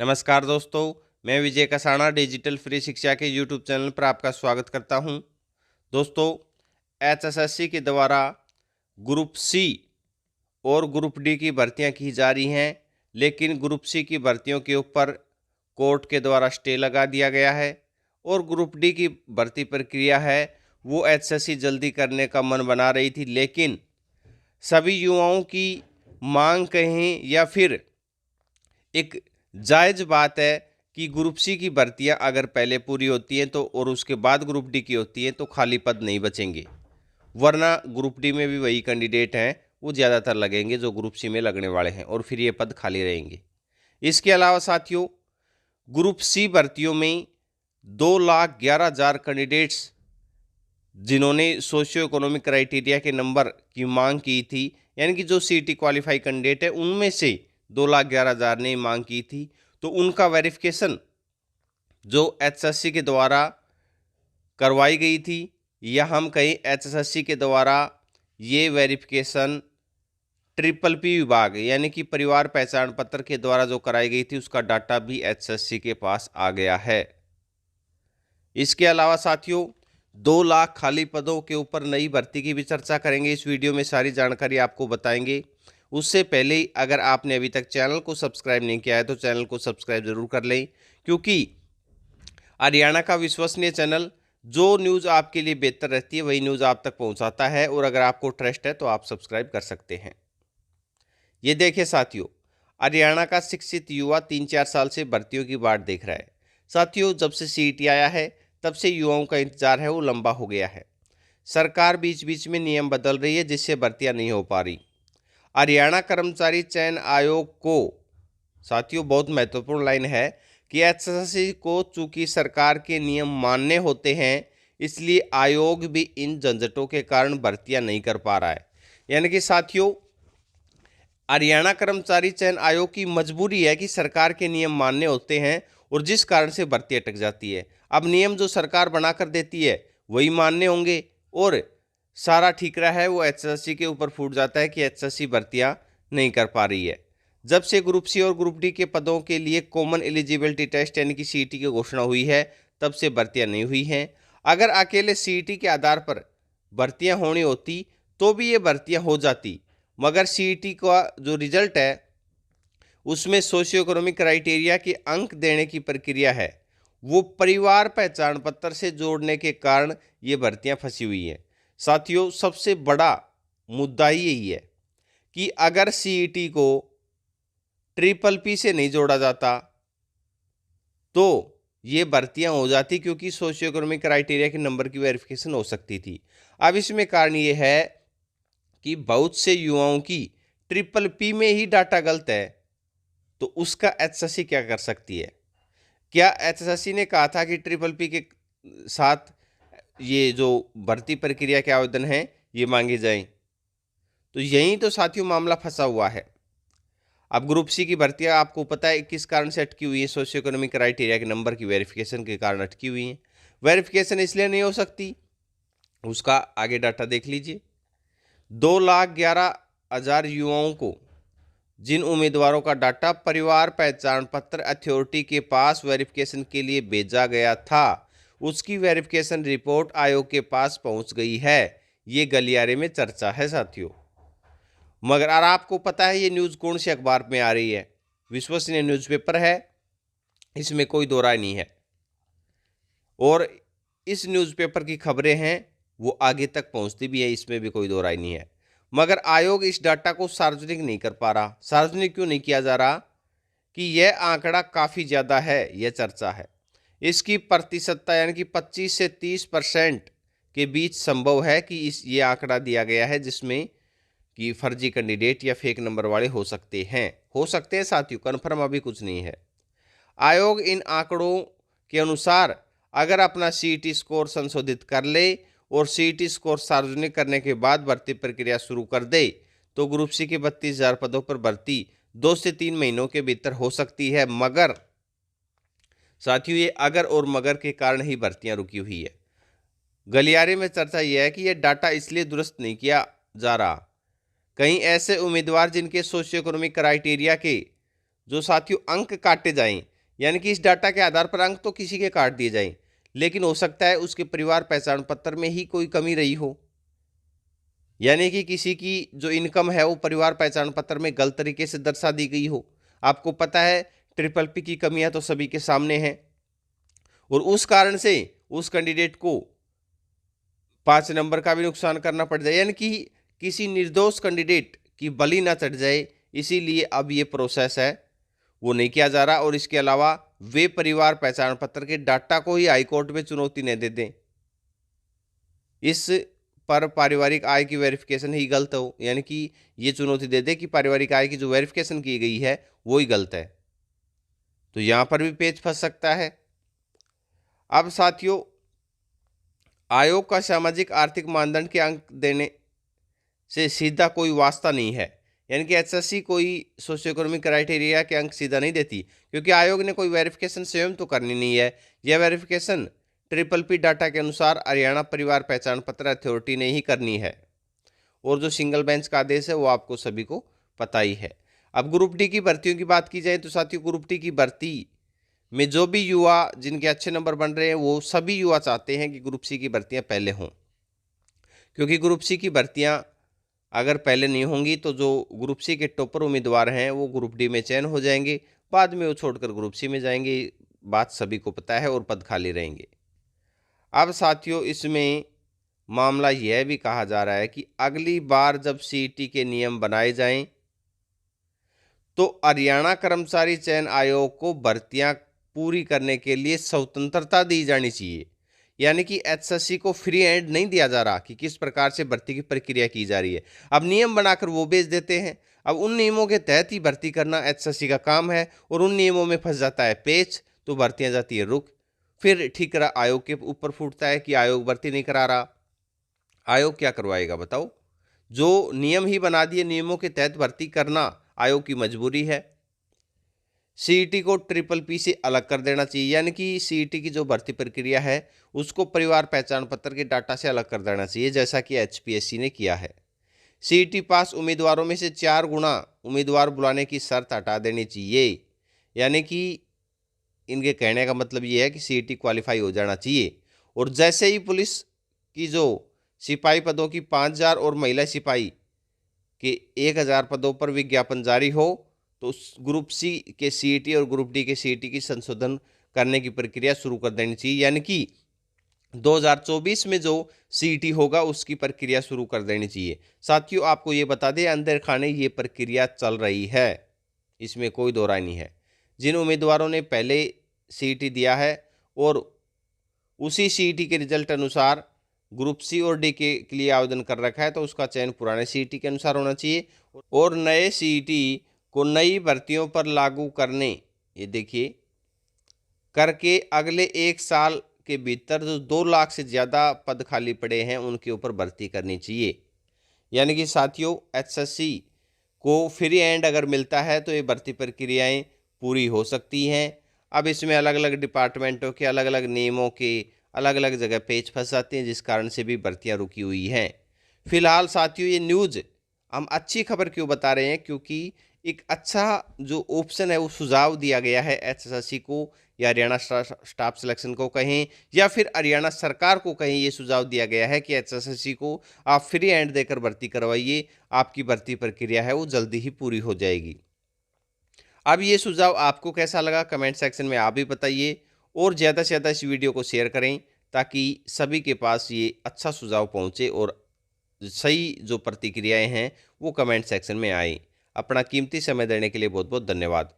नमस्कार दोस्तों, मैं विजय कसाना डिजिटल फ्री शिक्षा के यूट्यूब चैनल पर आपका स्वागत करता हूं। दोस्तों, एचएसएससी के द्वारा ग्रुप सी और ग्रुप डी की भर्तियां की जा रही हैं, लेकिन ग्रुप सी की भर्तियों के ऊपर कोर्ट के द्वारा स्टे लगा दिया गया है और ग्रुप डी की भर्ती प्रक्रिया है वो एचएसएससी जल्दी करने का मन बना रही थी, लेकिन सभी युवाओं की मांग कहें या फिर एक जायज़ बात है कि ग्रुप सी की भर्तियां अगर पहले पूरी होती हैं तो और उसके बाद ग्रुप डी की होती हैं तो खाली पद नहीं बचेंगे, वरना ग्रुप डी में भी वही कैंडिडेट हैं वो ज़्यादातर लगेंगे जो ग्रुप सी में लगने वाले हैं और फिर ये पद खाली रहेंगे। इसके अलावा साथियों, ग्रुप सी भर्तियों में 2,11,000 कैंडिडेट्स जिन्होंने सोशियो इकोनॉमिक क्राइटेरिया के नंबर की मांग की थी, यानी कि जो सीईटी क्वालिफाई कैंडिडेट है उनमें से 2,11,000 ने मांग की थी, तो उनका वेरिफिकेशन जो एचएसएससी के द्वारा करवाई गई थी या हम कहें एचएसएससी के द्वारा ये वेरिफिकेशन ट्रिपल पी विभाग यानी कि परिवार पहचान पत्र के द्वारा जो कराई गई थी उसका डाटा भी एचएसएससी के पास आ गया है। इसके अलावा साथियों, 2 लाख खाली पदों के ऊपर नई भर्ती की भी चर्चा करेंगे। इस वीडियो में सारी जानकारी आपको बताएंगे। उससे पहले ही अगर आपने अभी तक चैनल को सब्सक्राइब नहीं किया है तो चैनल को सब्सक्राइब जरूर कर लें, क्योंकि हरियाणा का विश्वसनीय चैनल जो न्यूज़ आपके लिए बेहतर रहती है वही न्यूज़ आप तक पहुंचाता है, और अगर आपको ट्रस्ट है तो आप सब्सक्राइब कर सकते हैं। ये देखिए साथियों, हरियाणा का शिक्षित युवा 3-4 साल से भर्तियों की बाट देख रहा है। साथियों, जब से सीईटी आया है तब से युवाओं का इंतजार है वो लंबा हो गया है। सरकार बीच बीच में नियम बदल रही है जिससे भर्तियां नहीं हो पा रही। हरियाणा कर्मचारी चयन आयोग को साथियों बहुत महत्वपूर्ण लाइन है कि एचएसएससी को चूंकि सरकार के नियम मानने होते हैं, इसलिए आयोग भी इन झंझटों के कारण भर्तियां नहीं कर पा रहा है। यानी कि साथियों, हरियाणा कर्मचारी चयन आयोग की मजबूरी है कि सरकार के नियम मानने होते हैं और जिस कारण से भर्ती अटक जाती है। अब नियम जो सरकार बनाकर देती है वही मानने होंगे और सारा ठीकरा है वो एचएसएससी के ऊपर फूट जाता है कि एचएसएससी भर्तियां नहीं कर पा रही है। जब से ग्रुप सी और ग्रुप डी के पदों के लिए कॉमन एलिजिबिलिटी टेस्ट यानी कि सीईटी की घोषणा हुई है, तब से भर्तियां नहीं हुई हैं। अगर अकेले सीईटी के आधार पर भर्तियां होनी होती तो भी ये भर्तियां हो जाती, मगर सीईटी का जो रिजल्ट है उसमें सोशियो इकोनॉमिक क्राइटेरिया के अंक देने की प्रक्रिया है वो परिवार पहचान पत्र से जोड़ने के कारण ये भर्तियां फंसी हुई हैं। साथियों, सबसे बड़ा मुद्दा ही यही है कि अगर सीईटी को ट्रिपल पी से नहीं जोड़ा जाता तो ये भर्तियां हो जाती, क्योंकि सोशियो इकोनॉमिक क्राइटेरिया के नंबर की वेरिफिकेशन हो सकती थी। अब इसमें कारण ये है कि बहुत से युवाओं की ट्रिपल पी में ही डाटा गलत है, तो उसका एचएसएससी क्या कर सकती है? क्या एचएसएससी ने कहा था कि ट्रिपल पी के साथ ये जो भर्ती प्रक्रिया के आवेदन हैं ये मांगे जाएं? तो यहीं तो साथियों मामला फंसा हुआ है। अब ग्रुप सी की भर्तियां आपको पता है किस कारण से अटकी हुई है? सोशियो इकोनॉमिक क्राइटेरिया के नंबर की वेरिफिकेशन के कारण अटकी हुई हैं। वेरिफिकेशन इसलिए नहीं हो सकती, उसका आगे डाटा देख लीजिए। 2,11,000 युवाओं को, जिन उम्मीदवारों का डाटा परिवार पहचान पत्र अथॉरिटी के पास वेरिफिकेशन के लिए भेजा गया था, उसकी वेरिफिकेशन रिपोर्ट आयोग के पास पहुंच गई है। ये गलियारे में चर्चा है साथियों। मगर और आपको पता है ये न्यूज़ कौन से अखबार में आ रही है? विश्वसनीय न्यूज़पेपर है, इसमें कोई दो राय नहीं है। और इस न्यूज़पेपर की खबरें हैं वो आगे तक पहुंचती भी है, इसमें भी कोई दो राय नहीं है। मगर आयोग इस डाटा को सार्वजनिक नहीं कर पा रहा। सार्वजनिक क्यों नहीं किया जा रहा? कि यह आंकड़ा काफ़ी ज़्यादा है, यह चर्चा है। इसकी प्रतिशतता यानी कि 25 से 30% के बीच संभव है कि ये आंकड़ा दिया गया है जिसमें कि फर्जी कैंडिडेट या फेक नंबर वाले हो सकते हैं साथियों, कन्फर्म अभी कुछ नहीं है। आयोग इन आंकड़ों के अनुसार अगर अपना सीईटी स्कोर संशोधित कर ले और सीईटी स्कोर सार्वजनिक करने के बाद भर्ती प्रक्रिया शुरू कर दे तो ग्रुप सी के 32,000 पदों पर भर्ती 2 से 3 महीनों के भीतर हो सकती है। मगर साथियों, ये अगर और मगर के कारण ही भर्तियां रुकी हुई है। गलियारे में चर्चा यह है कि यह डाटा इसलिए दुरुस्त नहीं किया जा रहा, कहीं ऐसे उम्मीदवार जिनके सोशियो इकोनॉमिक क्राइटेरिया के जो साथियों अंक काटे जाएं यानी कि इस डाटा के आधार पर अंक तो किसी के काट दिए जाएं, लेकिन हो सकता है उसके परिवार पहचान पत्र में ही कोई कमी रही हो, यानी कि किसी की जो इनकम है वो परिवार पहचान पत्र में गलत तरीके से दर्शा दी गई हो। आपको पता है ट्रिपल पी की कमियां तो सभी के सामने हैं, और उस कारण से उस कैंडिडेट को 5 नंबर का भी नुकसान करना पड़ जाए, यानी कि किसी निर्दोष कैंडिडेट की बलि ना चढ़ जाए, इसीलिए अब ये प्रोसेस है वो नहीं किया जा रहा। और इसके अलावा वे परिवार पहचान पत्र के डाटा को ही हाईकोर्ट में चुनौती न दे दें, इस पर पारिवारिक आय की वेरिफिकेशन ही गलत हो, यानी कि ये चुनौती दे दे कि पारिवारिक आय की जो वेरिफिकेशन की गई है वो ही गलत है, तो यहां पर भी पेच फंस सकता है। अब साथियों, आयोग का सामाजिक आर्थिक मानदंड के अंक देने से सीधा कोई वास्ता नहीं है, यानी कि एचएससी कोई सोशियो इकोनॉमिक क्राइटेरिया के अंक सीधा नहीं देती, क्योंकि आयोग ने कोई वेरिफिकेशन स्वयं तो करनी नहीं है। यह वेरिफिकेशन ट्रिपल पी डाटा के अनुसार हरियाणा परिवार पहचान पत्र अथॉरिटी ने ही करनी है, और जो सिंगल बेंच का आदेश है वो आपको सभी को पता ही है। अब ग्रुप डी की भर्तियों की बात की जाए तो साथियों, ग्रुप डी की भर्ती में जो भी युवा जिनके अच्छे नंबर बन रहे हैं वो सभी युवा चाहते हैं कि ग्रुप सी की भर्तियां पहले हों, क्योंकि ग्रुप सी की भर्तियां अगर पहले नहीं होंगी तो जो ग्रुप सी के टॉपर उम्मीदवार हैं वो ग्रुप डी में चयन हो जाएंगे, बाद में वो छोड़कर ग्रुप सी में जाएंगे, बात सभी को पता है, और पद खाली रहेंगे। अब साथियों, इसमें मामला यह भी कहा जा रहा है कि अगली बार जब सीईटी के नियम बनाए जाएं तो हरियाणा कर्मचारी चयन आयोग को भर्तियां पूरी करने के लिए स्वतंत्रता दी जानी चाहिए, यानी कि एचएससी को फ्री हैंड नहीं दिया जा रहा कि किस प्रकार से भर्ती की प्रक्रिया की जा रही है। अब नियम बनाकर वो भेज देते हैं, अब उन नियमों के तहत ही भर्ती करना एचएससी का काम है, और उन नियमों में फंस जाता है पेच, तो भर्तियां जाती है रुक, फिर ठीकरा आयोग के ऊपर फूटता है कि आयोग भर्ती नहीं करा रहा। आयोग क्या करवाएगा बताओ? जो नियम ही बना दिए, नियमों के तहत भर्ती करना आयोग की मजबूरी है। सीईटी को ट्रिपल पी से अलग कर देना चाहिए, यानी कि सीईटी की जो भर्ती प्रक्रिया है उसको परिवार पहचान पत्र के डाटा से अलग कर देना चाहिए, जैसा कि एचपीएससी ने किया है। सीईटी पास उम्मीदवारों में से 4 गुना उम्मीदवार बुलाने की शर्त हटा देनी चाहिए, यानी कि इनके कहने का मतलब ये है कि सीईटी क्वालिफाई हो जाना चाहिए। और जैसे ही पुलिस की जो सिपाही पदों की 5000 और महिला सिपाही के 1000 पदों पर विज्ञापन जारी हो तो उस ग्रुप सी के सीईटी और ग्रुप डी के सीईटी की संशोधन करने की प्रक्रिया शुरू कर देनी चाहिए, यानी कि 2024 में जो सीईटी होगा उसकी प्रक्रिया शुरू कर देनी चाहिए। साथियों, आपको ये बता दें, अंदर खाने ये प्रक्रिया चल रही है, इसमें कोई दो राय नहीं है। जिन उम्मीदवारों ने पहले सीईटी दिया है और उसी सीईटी के रिजल्ट अनुसार ग्रुप सी और डी के लिए आवेदन कर रखा है तो उसका चयन पुराने सीईटी के अनुसार होना चाहिए, और नए सीईटी को नई भर्तियों पर लागू करने, ये देखिए, करके अगले 1 साल के भीतर जो 2 लाख से ज़्यादा पद खाली पड़े हैं उनके ऊपर भर्ती करनी चाहिए। यानी कि साथियों, एचएससी को फ्री हैंड अगर मिलता है तो ये भर्ती प्रक्रियाएं पूरी हो सकती हैं। अब इसमें अलग अलग डिपार्टमेंटों के अलग अलग नियमों के अलग अलग जगह पेच फंस जाते हैं, जिस कारण से भी भर्तियां रुकी हुई हैं। फिलहाल साथियों, ये न्यूज़ हम अच्छी खबर क्यों बता रहे हैं, क्योंकि एक अच्छा जो ऑप्शन है वो सुझाव दिया गया है एचएससी को, या हरियाणा स्टाफ सिलेक्शन को कहें, या फिर हरियाणा सरकार को कहें, ये सुझाव दिया गया है कि एचएससी को आप फ्री हैंड देकर भर्ती करवाइए, आपकी भर्ती प्रक्रिया है वो जल्दी ही पूरी हो जाएगी। अब ये सुझाव आपको कैसा लगा कमेंट सेक्शन में आप भी बताइए, और ज़्यादा से ज़्यादा इस वीडियो को शेयर करें ताकि सभी के पास ये अच्छा सुझाव पहुँचे और सही जो प्रतिक्रियाएं हैं वो कमेंट सेक्शन में आए। अपना कीमती समय देने के लिए बहुत बहुत धन्यवाद।